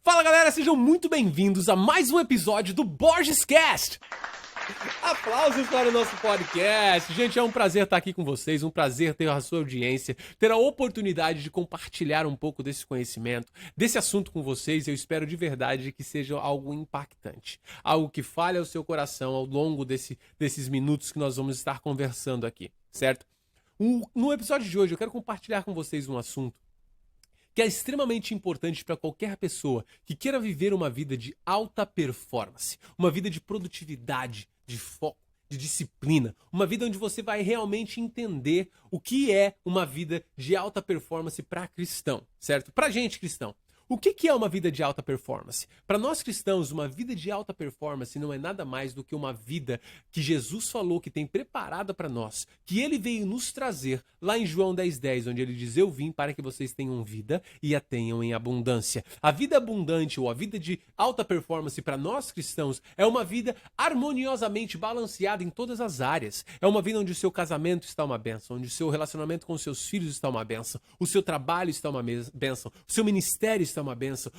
Fala galera, sejam muito bem-vindos a mais um episódio do Borges Cast. Aplausos para o nosso podcast. Gente, é um prazer estar aqui com vocês, um prazer ter a sua audiência, ter a oportunidade de compartilhar um pouco desse conhecimento, desse assunto com vocês. Eu espero de verdade que seja algo impactante, algo que fale ao seu coração ao longo desses minutos que nós vamos estar conversando aqui, certo? No episódio de hoje eu quero compartilhar com vocês um assunto que é extremamente importante para qualquer pessoa que queira viver uma vida de alta performance, uma vida de produtividade, de foco, de disciplina, uma vida onde você vai realmente entender o que é uma vida de alta performance para cristão, certo? Para gente cristão. O que é uma vida de alta performance? Para nós cristãos, uma vida de alta performance não é nada mais do que uma vida que Jesus falou que tem preparada para nós, que ele veio nos trazer lá em João 10:10, onde ele diz: eu vim para que vocês tenham vida e a tenham em abundância. A vida abundante ou a vida de alta performance para nós cristãos é uma vida harmoniosamente balanceada em todas as áreas. É uma vida onde o seu casamento está uma bênção, onde o seu relacionamento com os seus filhos está uma bênção, o seu trabalho está uma bênção, o seu ministério está uma bênção,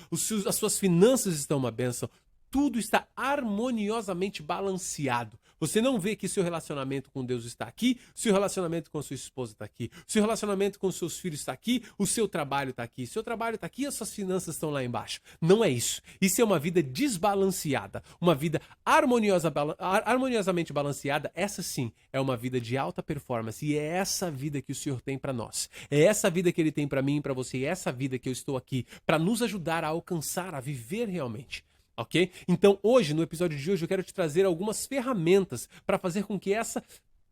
as suas finanças estão uma bênção. Tudo está harmoniosamente balanceado. Você não vê que seu relacionamento com Deus está aqui, seu relacionamento com sua esposa está aqui, seu relacionamento com seus filhos está aqui, o seu trabalho está aqui, seu trabalho está aqui e as suas finanças estão lá embaixo. Não é isso. Isso é uma vida desbalanceada, uma vida harmoniosamente balanceada. Essa sim é uma vida de alta performance e é essa vida que o Senhor tem para nós. É essa vida que Ele tem para mim e para você, é essa vida que eu estou aqui para nos ajudar a alcançar, a viver realmente. Ok? Então hoje, no episódio de hoje, eu quero te trazer algumas ferramentas para fazer com que essa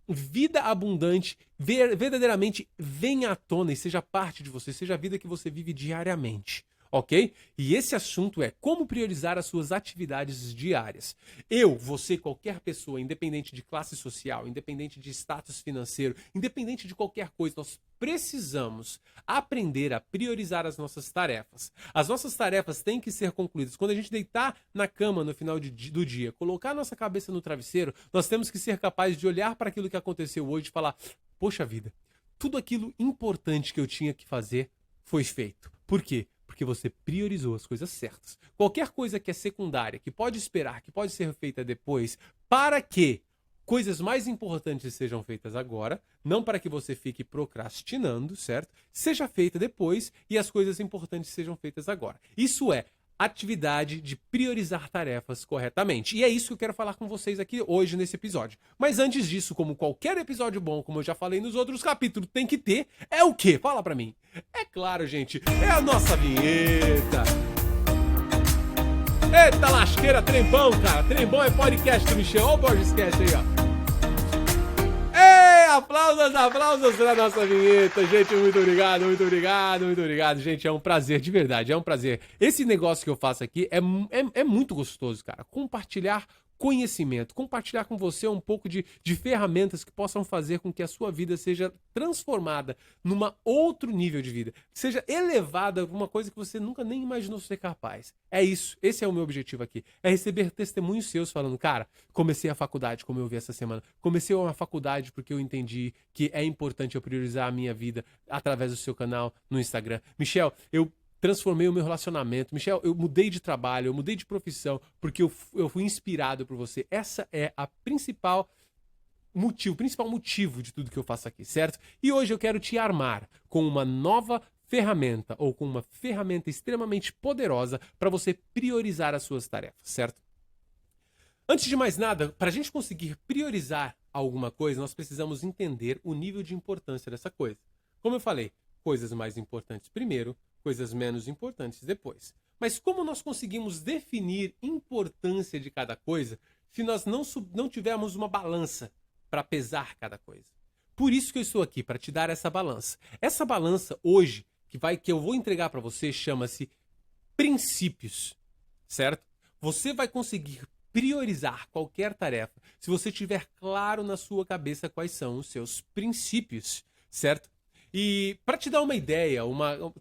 vida abundante verdadeiramente venha à tona e seja parte de você, seja a vida que você vive diariamente. Ok? E esse assunto é como priorizar as suas atividades diárias. Eu, você, qualquer pessoa, independente de classe social, independente de status financeiro, independente de qualquer coisa, nós precisamos aprender a priorizar as nossas tarefas. As nossas tarefas têm que ser concluídas. Quando a gente deitar na cama no final do dia, colocar a nossa cabeça no travesseiro, nós temos que ser capazes de olhar para aquilo que aconteceu hoje e falar: poxa vida, tudo aquilo importante que eu tinha que fazer foi feito. Por quê? Porque você priorizou as coisas certas. Qualquer coisa que é secundária, que pode esperar, que pode ser feita depois, para que coisas mais importantes sejam feitas agora, não para que você fique procrastinando, certo? Seja feita depois e as coisas importantes sejam feitas agora. Isso é atividade de priorizar tarefas corretamente. E é isso que eu quero falar com vocês aqui hoje nesse episódio. Mas antes disso, como qualquer episódio bom, como eu já falei nos outros capítulos, tem que ter, é o quê? Fala pra mim. É claro, gente, é a nossa vinheta. Eita lasqueira, trembão, cara. Trembão é podcast do Michel. Olha o Borges Cast aí, ó. Aplausos para a nossa vinheta, gente, muito obrigado, gente, é um prazer, de verdade, é um prazer. Esse negócio que eu faço aqui é muito gostoso, cara, compartilhar conhecimento, compartilhar com você um pouco de ferramentas que possam fazer com que a sua vida seja transformada num outro nível de vida, seja elevada para uma coisa que você nunca nem imaginou ser capaz. É isso, esse é o meu objetivo aqui, é receber testemunhos seus falando: cara, comecei a faculdade, como eu vi essa semana, comecei uma faculdade porque eu entendi que é importante eu priorizar a minha vida através do seu canal no Instagram. Michel, eu transformei o meu relacionamento. Michel, eu mudei de trabalho, eu mudei de profissão, porque eu fui inspirado por você. Essa é a principal motivo de tudo que eu faço aqui, certo? E hoje eu quero te armar com uma nova ferramenta, ou com uma ferramenta extremamente poderosa para você priorizar as suas tarefas, certo? Antes de mais nada, para a gente conseguir priorizar alguma coisa, nós precisamos entender o nível de importância dessa coisa. Como eu falei, coisas mais importantes primeiro, coisas menos importantes depois. Mas como nós conseguimos definir importância de cada coisa se nós não tivermos uma balança para pesar cada coisa? Por isso que eu estou aqui, para te dar essa balança. Essa balança hoje, que eu vou entregar para você, chama-se princípios, certo? Você vai conseguir priorizar qualquer tarefa se você tiver claro na sua cabeça quais são os seus princípios, certo? E para te dar uma ideia,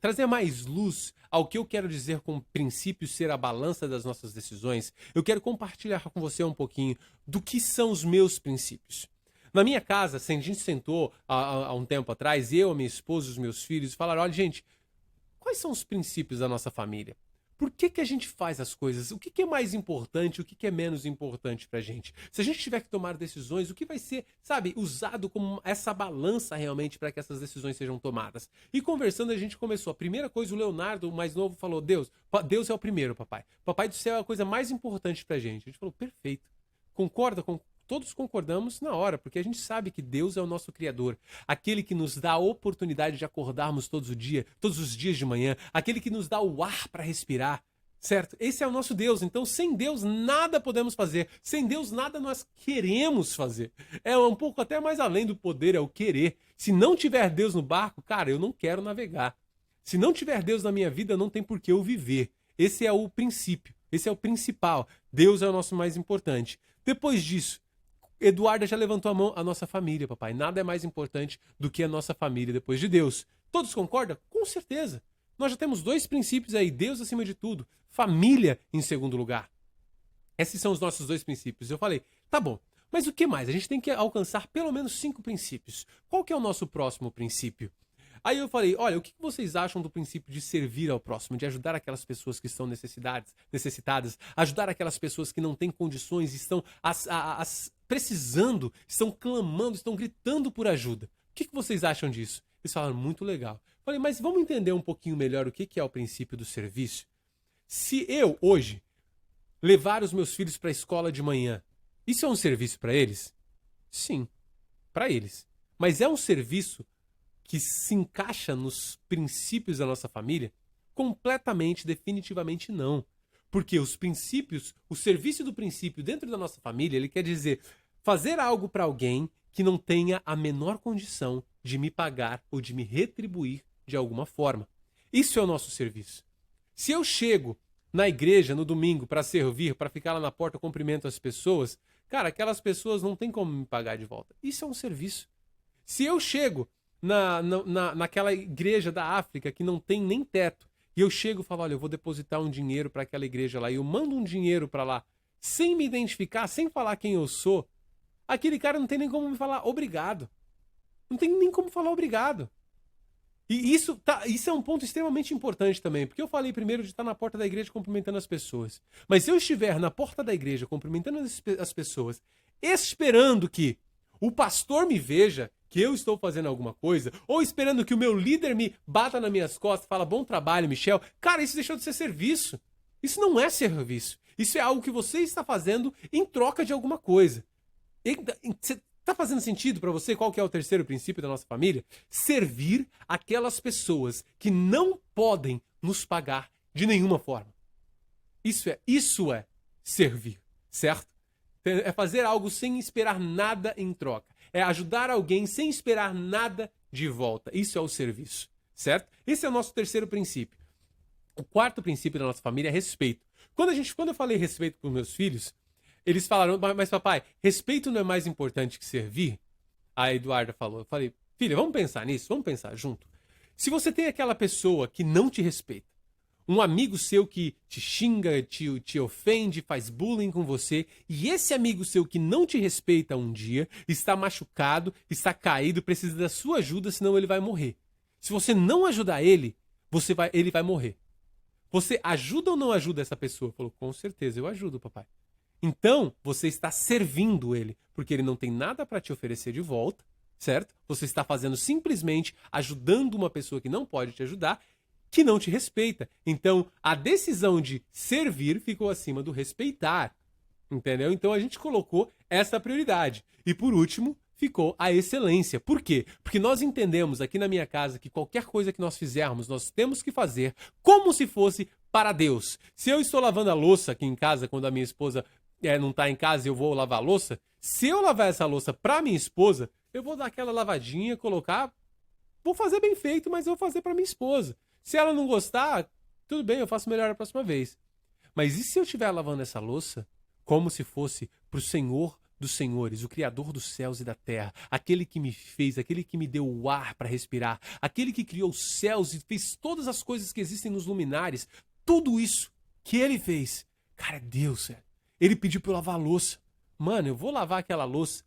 trazer mais luz ao que eu quero dizer com princípios ser a balança das nossas decisões, eu quero compartilhar com você um pouquinho do que são os meus princípios. Na minha casa, a gente sentou há um tempo atrás, eu, a minha esposa, os meus filhos, e falaram: olha, gente, quais são os princípios da nossa família? Por que a gente faz as coisas? O que é mais importante, o que é menos importante pra gente? Se a gente tiver que tomar decisões, o que vai ser, sabe, usado como essa balança realmente para que essas decisões sejam tomadas? E conversando, a gente começou. A primeira coisa, o Leonardo, o mais novo, falou: Deus é o primeiro, papai. Papai do céu é a coisa mais importante pra gente. A gente falou: perfeito. Concorda com. Todos concordamos na hora, porque a gente sabe que Deus é o nosso Criador, aquele que nos dá a oportunidade de acordarmos todos os dias de manhã, aquele que nos dá o ar para respirar, certo? Esse é o nosso Deus, então sem Deus nada podemos fazer, sem Deus nada nós queremos fazer. É um pouco até mais além do poder, é o querer. Se não tiver Deus no barco, cara, eu não quero navegar. Se não tiver Deus na minha vida, não tem por que eu viver. Esse é o princípio, esse é o principal. Deus é o nosso mais importante. Depois disso, Eduarda já levantou a mão, a nossa família, papai. Nada é mais importante do que a nossa família depois de Deus. Todos concordam? Com certeza. Nós já temos 2 princípios aí, Deus acima de tudo, família em segundo lugar. Esses são os nossos 2 princípios. Eu falei, tá bom, mas o que mais? A gente tem que alcançar pelo menos 5 princípios. Qual que é o nosso próximo princípio? Aí eu falei, olha, o que vocês acham do princípio de servir ao próximo, de ajudar aquelas pessoas que estão necessitadas, ajudar aquelas pessoas que não têm condições, estão precisando, estão clamando, estão gritando por ajuda. O que vocês acham disso? Eles falaram, muito legal. Eu falei, mas vamos entender um pouquinho melhor o que é o princípio do serviço? Se eu, hoje, levar os meus filhos para a escola de manhã, isso é um serviço para eles? Sim, para eles. Mas é um serviço que se encaixa nos princípios da nossa família? Completamente, definitivamente não. Porque os princípios, o serviço do princípio dentro da nossa família, ele quer dizer fazer algo para alguém que não tenha a menor condição de me pagar ou de me retribuir de alguma forma. Isso é o nosso serviço. Se eu chego na igreja no domingo para servir, para ficar lá na porta, cumprimento as pessoas, cara, aquelas pessoas não têm como me pagar de volta. Isso é um serviço. Se eu chego naquela igreja da África que não tem nem teto, e eu chego e falo, olha, eu vou depositar um dinheiro para aquela igreja lá, e eu mando um dinheiro para lá, sem me identificar, sem falar quem eu sou, aquele cara não tem nem como me falar obrigado. Não tem nem como falar obrigado. E isso é um ponto extremamente importante também, porque eu falei primeiro de estar na porta da igreja cumprimentando as pessoas. Mas se eu estiver na porta da igreja cumprimentando as pessoas, esperando que o pastor me veja que eu estou fazendo alguma coisa, ou esperando que o meu líder me bata nas minhas costas e fala, bom trabalho, Michel. Cara, isso deixou de ser serviço. Isso não é serviço. Isso é algo que você está fazendo em troca de alguma coisa. Tá fazendo sentido para você qual que é o terceiro princípio da nossa família? Servir aquelas pessoas que não podem nos pagar de nenhuma forma. Isso é servir, certo? É fazer algo sem esperar nada em troca. É ajudar alguém sem esperar nada de volta. Isso é o serviço, certo? Esse é o nosso terceiro princípio. O quarto princípio da nossa família é respeito. Quando eu falei respeito para os meus filhos, eles falaram, mas papai, respeito não é mais importante que servir? A Eduarda falou. Eu falei, filha, vamos pensar nisso, vamos pensar junto. Se você tem aquela pessoa que não te respeita, um amigo seu que te xinga, te ofende, faz bullying com você, e esse amigo seu que não te respeita um dia, está machucado, está caído, precisa da sua ajuda, senão ele vai morrer. Se você não ajudar ele, ele vai morrer. Você ajuda ou não ajuda essa pessoa? Falou, com certeza eu ajudo, papai. Então, você está servindo ele, porque ele não tem nada para te oferecer de volta, certo? Você está fazendo simplesmente ajudando uma pessoa que não pode te ajudar, que não te respeita. Então, a decisão de servir ficou acima do respeitar, entendeu? Então, a gente colocou essa prioridade. E, por último, ficou a excelência. Por quê? Porque nós entendemos aqui na minha casa que qualquer coisa que nós fizermos, nós temos que fazer como se fosse para Deus. Se eu estou lavando a louça aqui em casa, quando a minha esposa não está em casa e eu vou lavar a louça, se eu lavar essa louça para minha esposa, eu vou dar aquela lavadinha, colocar, vou fazer bem feito, mas eu vou fazer para minha esposa. Se ela não gostar, tudo bem, eu faço melhor a próxima vez. Mas e se eu estiver lavando essa louça como se fosse para o Senhor dos Senhores, o Criador dos céus e da terra, aquele que me fez, aquele que me deu o ar para respirar, aquele que criou os céus e fez todas as coisas que existem nos luminares, tudo isso que ele fez, cara, é Deus, velho. Ele pediu para eu lavar a louça. Mano, eu vou lavar aquela louça.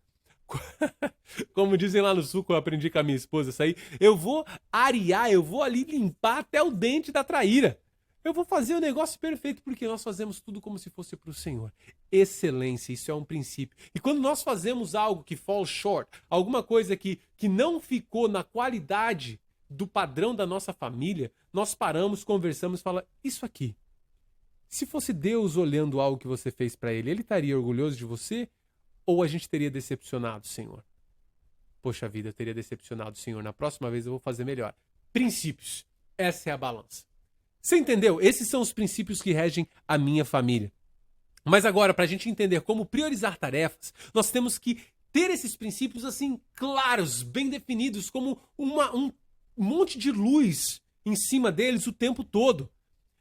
Como dizem lá no sul, que eu aprendi com a minha esposa isso aí, eu vou arear, eu vou ali limpar até o dente da traíra. Eu vou fazer o negócio perfeito, porque nós fazemos tudo como se fosse para o Senhor. Excelência, isso é um princípio. E quando nós fazemos algo que fall short, alguma coisa que não ficou na qualidade do padrão da nossa família, nós paramos, conversamos e falamos, isso aqui, se fosse Deus olhando algo que você fez para ele estaria orgulhoso de você? Ou a gente teria decepcionado o Senhor? Poxa vida, eu teria decepcionado o Senhor. Na próxima vez eu vou fazer melhor. Princípios. Essa é a balança. Você entendeu? Esses são os princípios que regem a minha família. Mas agora, para a gente entender como priorizar tarefas, nós temos que ter esses princípios assim claros, bem definidos, como um monte de luz em cima deles o tempo todo.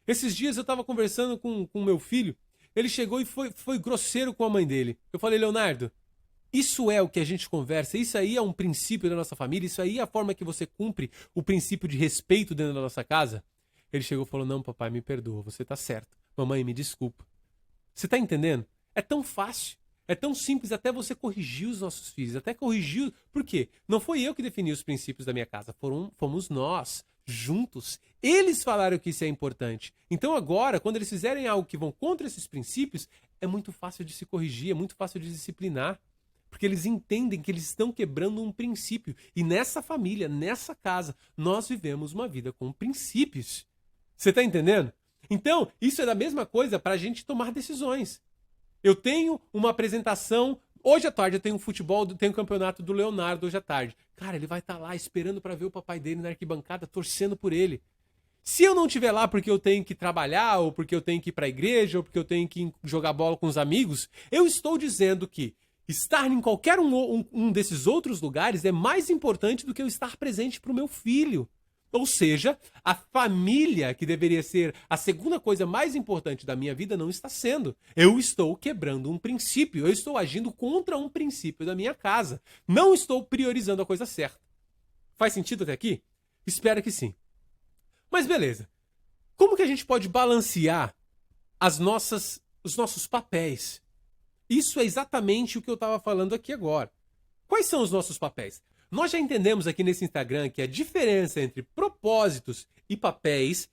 Esses dias eu estava conversando com meu filho, ele chegou e foi grosseiro com a mãe dele. Eu falei, Leonardo, isso é o que a gente conversa, isso aí é um princípio da nossa família, isso aí é a forma que você cumpre o princípio de respeito dentro da nossa casa? Ele chegou e falou, não, papai, me perdoa, você tá certo. Mamãe, me desculpa. Você tá entendendo? É tão fácil, é tão simples até você corrigir os nossos filhos, até corrigir... Por quê? Não foi eu que defini os princípios da minha casa, fomos nós, juntos. Eles falaram que isso é importante. Então agora, quando eles fizerem algo que vão contra esses princípios, é muito fácil de se corrigir, é muito fácil de disciplinar. Porque eles entendem que eles estão quebrando um princípio. E nessa família, nessa casa, nós vivemos uma vida com princípios. Você está entendendo? Então, isso é da mesma coisa para a gente tomar decisões. Eu tenho uma apresentação... Hoje à tarde eu tenho tenho um campeonato do Leonardo hoje à tarde. Cara, ele vai estar lá esperando para ver o papai dele na arquibancada, torcendo por ele. Se eu não estiver lá porque eu tenho que trabalhar, ou porque eu tenho que ir para a igreja, ou porque eu tenho que jogar bola com os amigos, eu estou dizendo que estar em qualquer um desses outros lugares é mais importante do que eu estar presente para o meu filho. Ou seja, a família, que deveria ser a segunda coisa mais importante da minha vida, não está sendo. Eu estou quebrando um princípio, eu estou agindo contra um princípio da minha casa. Não estou priorizando a coisa certa. Faz sentido até aqui? Espero que sim. Mas beleza. Como que a gente pode balancear os nossos papéis? Isso é exatamente o que eu estava falando aqui agora. Quais são os nossos papéis? Nós já entendemos aqui nesse Instagram que a diferença entre propósitos e papéis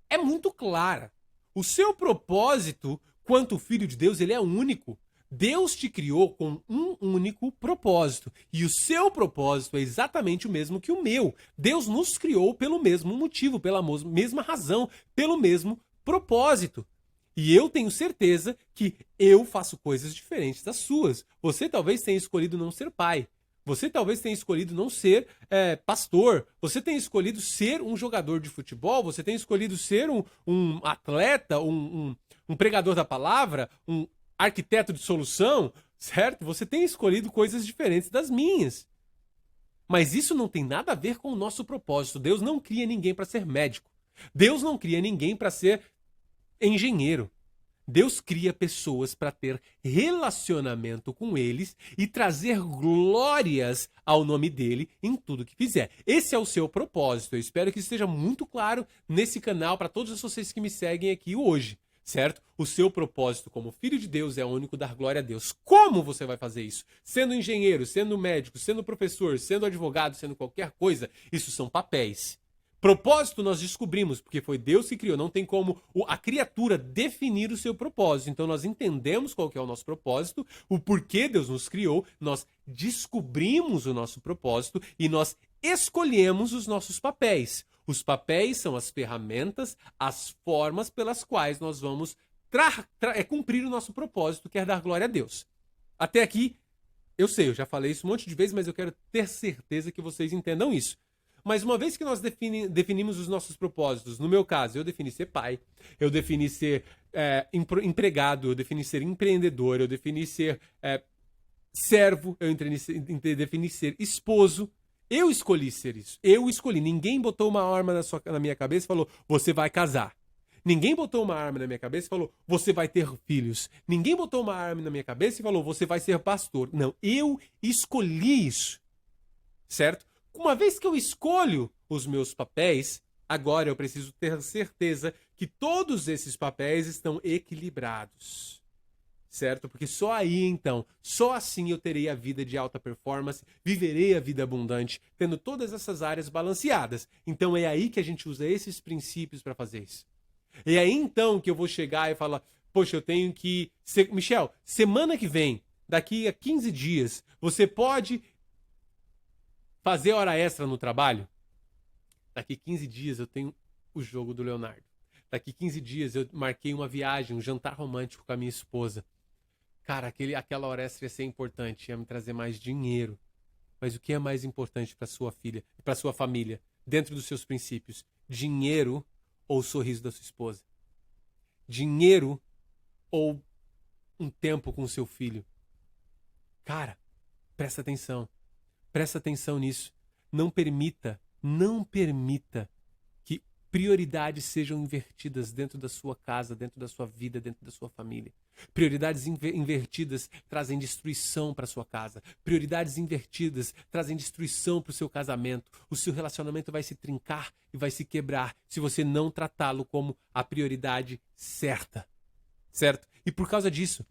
é muito clara. O seu propósito, quanto filho de Deus, ele é único. Deus te criou com um único propósito. E o seu propósito é exatamente o mesmo que o meu. Deus nos criou pelo mesmo motivo, pela mesma razão, pelo mesmo propósito. E eu tenho certeza que eu faço coisas diferentes das suas. Você talvez tenha escolhido não ser pai. Você talvez tenha escolhido não ser pastor. Você tenha escolhido ser um jogador de futebol. Você tenha escolhido ser um atleta, um pregador da palavra, um arquiteto de solução, certo? Você tem escolhido coisas diferentes das minhas. Mas isso não tem nada a ver com o nosso propósito. Deus não cria ninguém para ser médico. Deus não cria ninguém para ser engenheiro. Deus cria pessoas para ter relacionamento com eles e trazer glórias ao nome dele em tudo que fizer. Esse é o seu propósito. Eu espero que esteja muito claro nesse canal para todos vocês que me seguem aqui hoje, certo? O seu propósito como filho de Deus é o único, dar glória a Deus. Como você vai fazer isso? Sendo engenheiro, sendo médico, sendo professor, sendo advogado, sendo qualquer coisa, isso são papéis. Propósito nós descobrimos, porque foi Deus que criou. Não tem como a criatura definir o seu propósito. Então nós entendemos qual que é o nosso propósito, o porquê Deus nos criou, nós descobrimos o nosso propósito e nós escolhemos os nossos papéis. Os papéis são as ferramentas, as formas pelas quais nós vamos cumprir o nosso propósito, que é dar glória a Deus. Até aqui, eu sei, eu já falei isso um monte de vezes, mas eu quero ter certeza que vocês entendam isso. Mas uma vez que nós definimos os nossos propósitos, no meu caso, eu defini ser pai, eu defini ser empregado, eu defini ser empreendedor, eu defini ser servo, eu defini ser esposo. Eu escolhi ser isso. Eu escolhi. Ninguém botou uma arma na minha cabeça e falou, você vai casar. Ninguém botou uma arma na minha cabeça e falou, você vai ter filhos. Ninguém botou uma arma na minha cabeça e falou, você vai ser pastor. Não, eu escolhi isso. Certo? Uma vez que eu escolho os meus papéis, agora eu preciso ter certeza que todos esses papéis estão equilibrados. Certo? Porque só aí, então, só assim eu terei a vida de alta performance, viverei a vida abundante, tendo todas essas áreas balanceadas. Então é aí que a gente usa esses princípios para fazer isso. E aí então que eu vou chegar e falar, poxa, eu tenho que... Michel, semana que vem, daqui a 15 dias, você pode fazer hora extra no trabalho? Daqui 15 dias eu tenho o jogo do Leonardo. Daqui 15 dias eu marquei uma viagem, um jantar romântico com a minha esposa. Cara, aquela hora extra ia ser importante, ia me trazer mais dinheiro. Mas o que é mais importante para sua filha, para sua família, dentro dos seus princípios? Dinheiro ou o sorriso da sua esposa? Dinheiro ou um tempo com o seu filho? Cara, presta atenção. Presta atenção nisso. Não permita que prioridades sejam invertidas dentro da sua casa, dentro da sua vida, dentro da sua família. Prioridades invertidas trazem destruição para sua casa. Prioridades invertidas trazem destruição para o seu casamento. O seu relacionamento vai se trincar e vai se quebrar se você não tratá-lo como a prioridade certa. Certo? E por causa disso,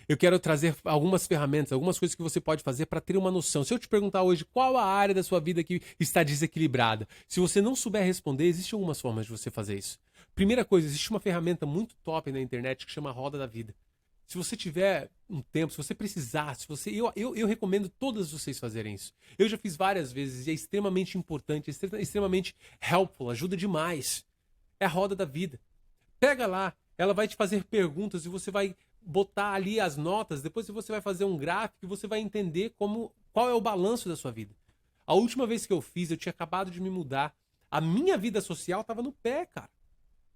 eu quero trazer algumas ferramentas, algumas coisas que você pode fazer para ter uma noção. Se eu te perguntar hoje qual a área da sua vida que está desequilibrada, se você não souber responder, existem algumas formas de você fazer isso. Primeira coisa, existe uma ferramenta muito top na internet que chama Roda da Vida. Se você tiver um tempo, se você precisar, eu recomendo todas vocês fazerem isso. Eu já fiz várias vezes e é extremamente importante, é extremamente helpful, ajuda demais. É a Roda da Vida. Pega lá, ela vai te fazer perguntas e você vai botar ali as notas, depois você vai fazer um gráfico e você vai entender qual é o balanço da sua vida. A última vez que eu fiz, eu tinha acabado de me mudar. A minha vida social tava no pé, cara.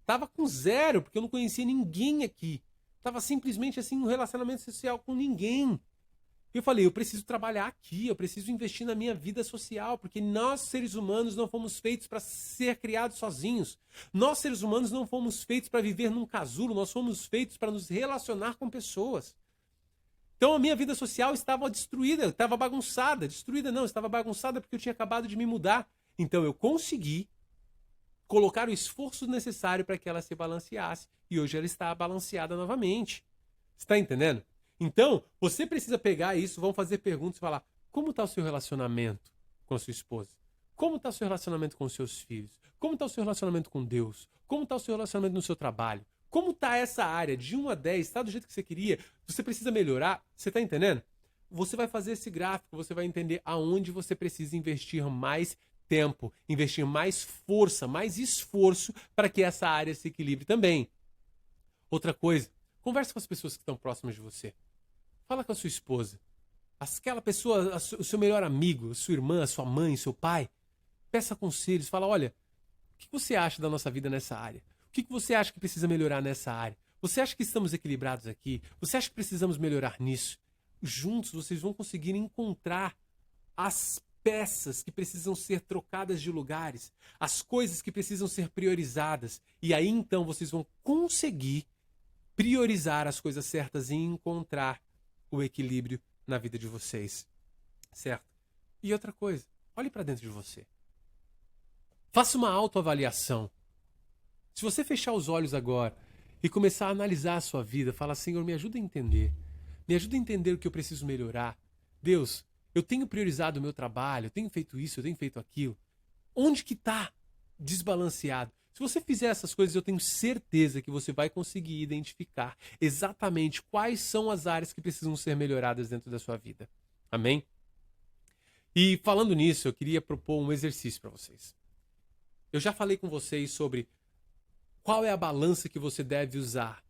Tava com zero, porque eu não conhecia ninguém aqui. Tava simplesmente assim, um relacionamento social com ninguém. Eu falei, eu preciso trabalhar aqui, eu preciso investir na minha vida social, porque nós, seres humanos, não fomos feitos para ser criados sozinhos. Nós, seres humanos, não fomos feitos para viver num casulo, nós fomos feitos para nos relacionar com pessoas. Então a minha vida social estava destruída, estava bagunçada. Destruída não, estava bagunçada porque eu tinha acabado de me mudar. Então eu consegui colocar o esforço necessário para que ela se balanceasse. E hoje ela está balanceada novamente. Você está entendendo? Então, você precisa pegar isso, vão fazer perguntas e falar, como está o seu relacionamento com a sua esposa? Como está o seu relacionamento com os seus filhos? Como está o seu relacionamento com Deus? Como está o seu relacionamento no seu trabalho? Como está essa área? De 1 a 10, está do jeito que você queria? Você precisa melhorar? Você está entendendo? Você vai fazer esse gráfico, você vai entender aonde você precisa investir mais tempo, investir mais força, mais esforço para que essa área se equilibre também. Outra coisa, converse com as pessoas que estão próximas de você. Fala com a sua esposa. Aquela pessoa, o seu melhor amigo, a sua irmã, a sua mãe, seu pai. Peça conselhos. Fala, olha, o que você acha da nossa vida nessa área? O que você acha que precisa melhorar nessa área? Você acha que estamos equilibrados aqui? Você acha que precisamos melhorar nisso? Juntos vocês vão conseguir encontrar as peças que precisam ser trocadas de lugares, as coisas que precisam ser priorizadas. E aí então vocês vão conseguir priorizar as coisas certas e encontrar o equilíbrio na vida de vocês, certo? E outra coisa, olhe para dentro de você. Faça uma autoavaliação. Se você fechar os olhos agora e começar a analisar a sua vida, fala, Senhor, me ajuda a entender. Me ajuda a entender o que eu preciso melhorar. Deus, eu tenho priorizado o meu trabalho, eu tenho feito isso, eu tenho feito aquilo. Onde que está desbalanceado? Se você fizer essas coisas, eu tenho certeza que você vai conseguir identificar exatamente quais são as áreas que precisam ser melhoradas dentro da sua vida. Amém? E falando nisso, eu queria propor um exercício para vocês. Eu já falei com vocês sobre qual é a balança que você deve usar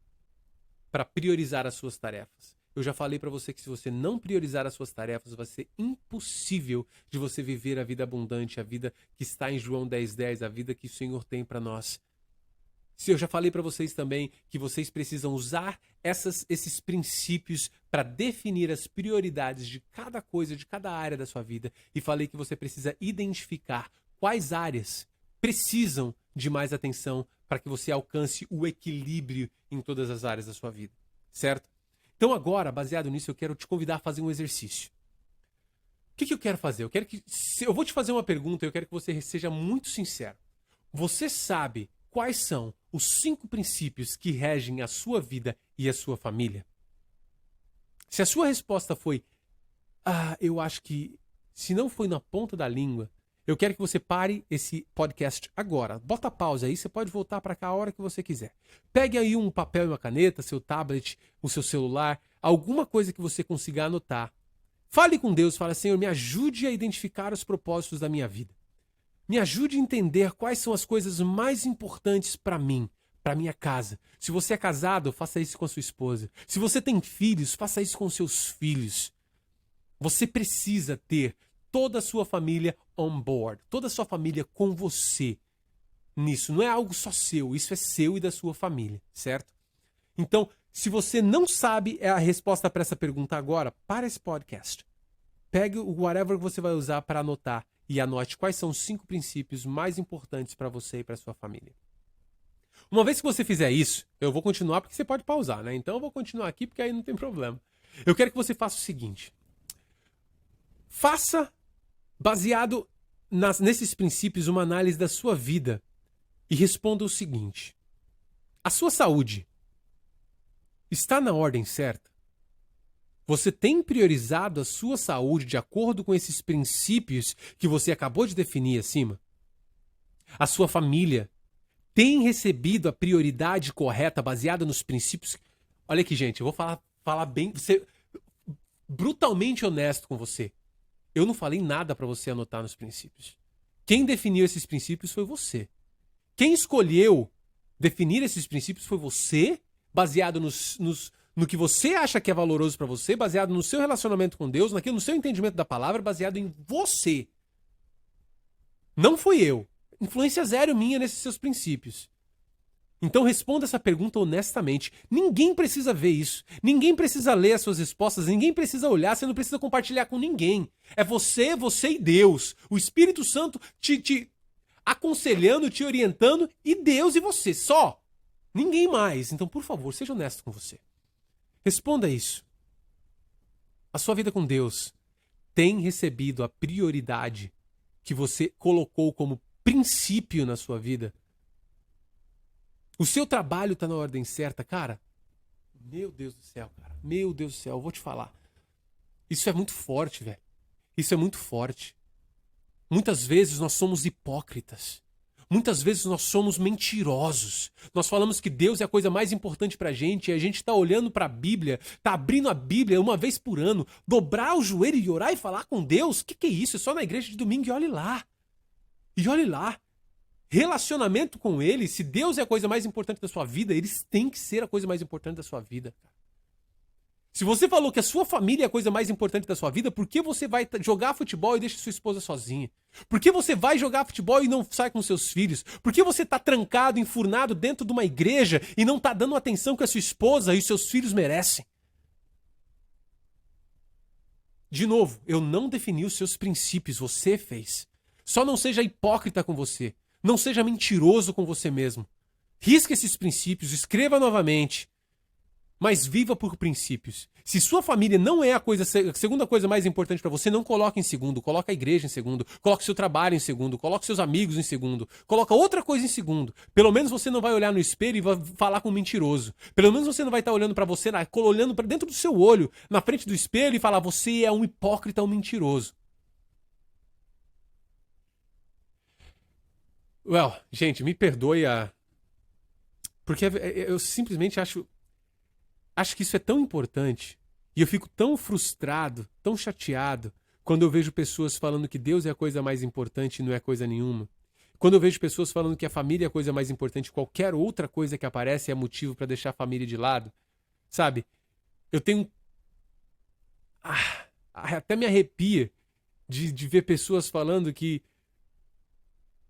para priorizar as suas tarefas. Eu já falei para você que se você não priorizar as suas tarefas, vai ser impossível de você viver a vida abundante, a vida que está em João 10:10, a vida que o Senhor tem para nós. Eu já falei para vocês também que vocês precisam usar esses princípios para definir as prioridades de cada coisa, de cada área da sua vida. E falei que você precisa identificar quais áreas precisam de mais atenção para que você alcance o equilíbrio em todas as áreas da sua vida. Certo? Então agora, baseado nisso, eu quero te convidar a fazer um exercício. O que eu quero fazer? Eu vou te fazer uma pergunta e eu quero que você seja muito sincero. Você sabe quais são os 5 princípios que regem a sua vida e a sua família? Se a sua resposta foi, eu acho que, se não foi na ponta da língua, eu quero que você pare esse podcast agora. Bota pausa aí, você pode voltar para cá a hora que você quiser. Pegue aí um papel e uma caneta, seu tablet, o seu celular, alguma coisa que você consiga anotar. Fale com Deus, fala, Senhor, me ajude a identificar os propósitos da minha vida. Me ajude a entender quais são as coisas mais importantes para mim, para minha casa. Se você é casado, faça isso com a sua esposa. Se você tem filhos, faça isso com seus filhos. Você precisa ter toda a sua família on board, toda a sua família com você nisso. Não é algo só seu, isso é seu e da sua família, certo? Então, se você não sabe a resposta para essa pergunta agora, para esse podcast. Pegue o whatever que você vai usar para anotar e anote quais são os 5 princípios mais importantes para você e para sua família. Uma vez que você fizer isso, eu vou continuar porque você pode pausar, né? Então eu vou continuar aqui porque aí não tem problema. Eu quero que você faça o seguinte. Faça, baseado nesses princípios, uma análise da sua vida e responda o seguinte. A sua saúde está na ordem certa? Você tem priorizado a sua saúde de acordo com esses princípios que você acabou de definir acima? A sua família tem recebido a prioridade correta baseada nos princípios? Olha aqui, gente, eu vou falar bem, ser brutalmente honesto com você. Eu não falei nada para você anotar nos princípios. Quem definiu esses princípios foi você. Quem escolheu definir esses princípios foi você, baseado no que você acha que é valoroso para você, baseado no seu relacionamento com Deus, no seu entendimento da palavra, baseado em você. Não fui eu. Influência zero minha nesses seus princípios. Então responda essa pergunta honestamente. Ninguém precisa ver isso. Ninguém precisa ler as suas respostas. Ninguém precisa olhar. Você não precisa compartilhar com ninguém. É você e Deus. O Espírito Santo te aconselhando, te orientando, e Deus e você. Só. Ninguém mais. Então, por favor, seja honesto com você. Responda isso. A sua vida com Deus tem recebido a prioridade que você colocou como princípio na sua vida? O seu trabalho está na ordem certa, cara? Meu Deus do céu, cara. Meu Deus do céu, eu vou te falar. Isso é muito forte, velho. Isso é muito forte. Muitas vezes nós somos hipócritas. Muitas vezes nós somos mentirosos. Nós falamos que Deus é a coisa mais importante pra gente e a gente tá olhando pra Bíblia, tá abrindo a Bíblia uma vez por ano, dobrar o joelho e orar e falar com Deus? Que é isso? É só na igreja de domingo e olhe lá. E olhe lá. Relacionamento com Ele, se Deus é a coisa mais importante da sua vida, eles têm que ser a coisa mais importante da sua vida. Se você falou que a sua família é a coisa mais importante da sua vida, por que você vai jogar futebol e deixa sua esposa sozinha? Por que você vai jogar futebol e não sai com seus filhos? Por que você está trancado, enfurnado dentro de uma igreja e não está dando a atenção que a sua esposa e os seus filhos merecem? De novo, eu não defini os seus princípios, você fez. Só não seja hipócrita com você. Não seja mentiroso com você mesmo. Risque esses princípios, escreva novamente. Mas viva por princípios. Se sua família não é a segunda coisa mais importante para você, não coloque em segundo. Coloque a igreja em segundo. Coloque seu trabalho em segundo. Coloque seus amigos em segundo. Coloque outra coisa em segundo. Pelo menos você não vai olhar no espelho e vai falar com um mentiroso. Pelo menos você não vai estar olhando para você, olhando para dentro do seu olho, na frente do espelho e falar: você é um hipócrita, um mentiroso. Well, gente, me perdoe porque eu simplesmente acho que isso é tão importante e eu fico tão frustrado, tão chateado quando eu vejo pessoas falando que Deus é a coisa mais importante e não é coisa nenhuma. Quando eu vejo pessoas falando que a família é a coisa mais importante, qualquer outra coisa que aparece é motivo para deixar a família de lado. Sabe? Eu tenho... até me arrepia de ver pessoas falando que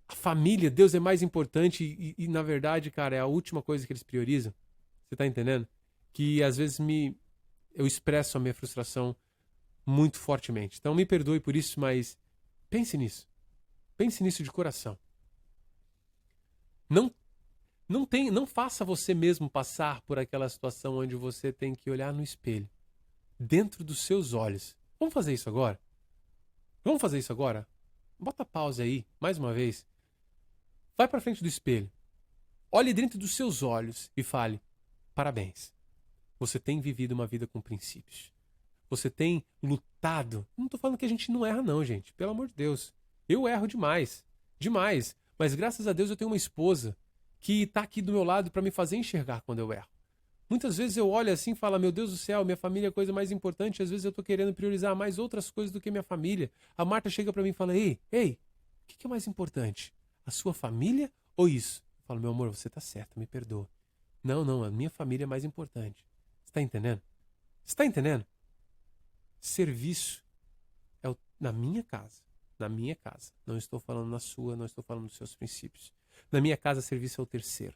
a família, Deus é mais importante e na verdade, cara, é a última coisa que eles priorizam. Você tá entendendo? Que às vezes eu expresso a minha frustração muito fortemente. Então me perdoe por isso, mas pense nisso. Pense nisso de coração. Não faça você mesmo passar por aquela situação onde você tem que olhar no espelho, dentro dos seus olhos. Vamos fazer isso agora? Vamos fazer isso agora? Bota pausa aí, mais uma vez. Vai para frente do espelho. Olhe dentro dos seus olhos e fale: parabéns. Você tem vivido uma vida com princípios. Você tem lutado. Não estou falando que a gente não erra não, gente. Pelo amor de Deus. Eu erro demais. Demais. Mas graças a Deus eu tenho uma esposa que tá aqui do meu lado para me fazer enxergar quando eu erro. Muitas vezes eu olho assim e falo, meu Deus do céu, minha família é a coisa mais importante. Às vezes eu tô querendo priorizar mais outras coisas do que minha família. A Marta chega para mim e fala, ei, o que é mais importante? A sua família ou isso? Eu falo, meu amor, você tá certa, me perdoa. Não, a minha família é mais importante. Você tá entendendo? Você tá entendendo? Serviço é na minha casa. Na minha casa. Não estou falando na sua, não estou falando dos seus princípios. Na minha casa, serviço é o terceiro.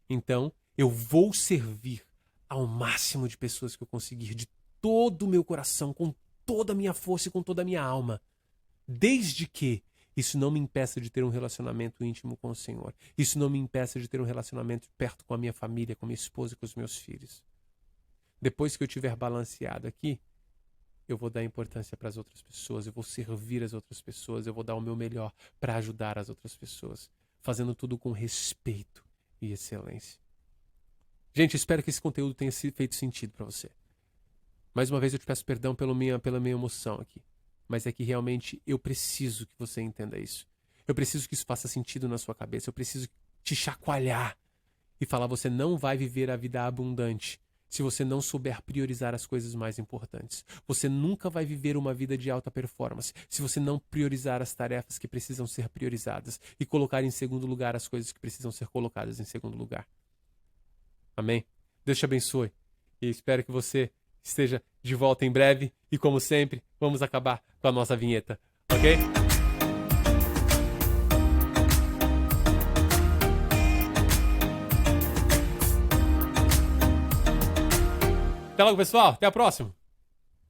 Então, eu vou servir ao máximo de pessoas que eu conseguir, de todo o meu coração, com toda a minha força e com toda a minha alma. Desde que isso não me impeça de ter um relacionamento íntimo com o Senhor. Isso não me impeça de ter um relacionamento perto com a minha família, com a minha esposa e com os meus filhos. Depois que eu tiver balanceado aqui, eu vou dar importância para as outras pessoas, eu vou servir as outras pessoas, eu vou dar o meu melhor para ajudar as outras pessoas, fazendo tudo com respeito e excelência. Gente, espero que esse conteúdo tenha feito sentido para você. Mais uma vez eu te peço perdão pela minha emoção aqui, mas é que realmente eu preciso que você entenda isso. Eu preciso que isso faça sentido na sua cabeça, eu preciso te chacoalhar e falar, você não vai viver a vida abundante se você não souber priorizar as coisas mais importantes. Você nunca vai viver uma vida de alta performance se você não priorizar as tarefas que precisam ser priorizadas e colocar em segundo lugar as coisas que precisam ser colocadas em segundo lugar. Amém? Deus te abençoe e espero que você esteja de volta em breve e, como sempre, vamos acabar com a nossa vinheta, ok? Até logo, pessoal. Até a próxima.